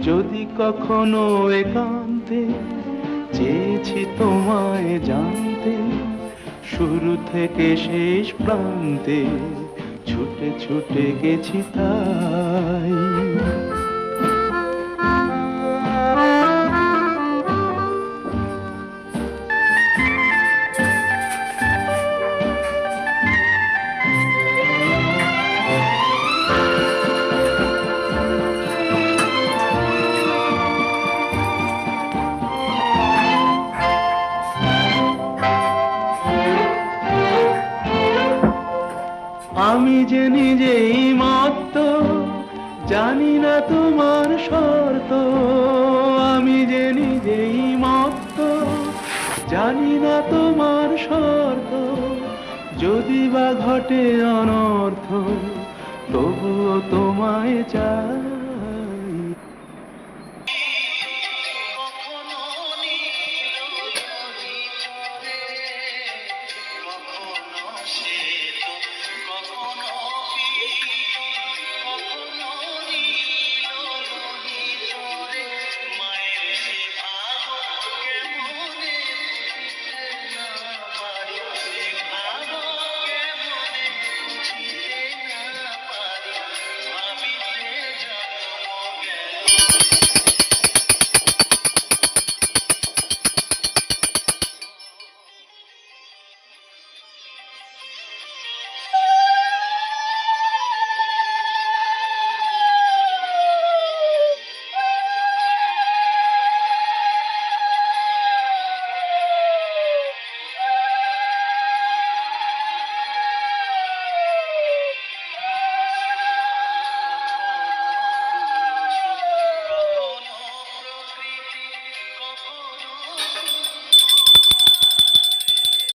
যদি কখনো একান্তে চেয়েছি তোমায় জানতে, শুরু থেকে শেষ প্রান্তে ছুটে ছুটে গেছি তাই। আমি যে নিজেই মত্ত, জানি না তোমার শর্ত। আমি যে নিজেই মত্ত, জানি না তোমার শর্ত। যদি বা ঘটে অনর্থ, তবুও তোমায় চাই।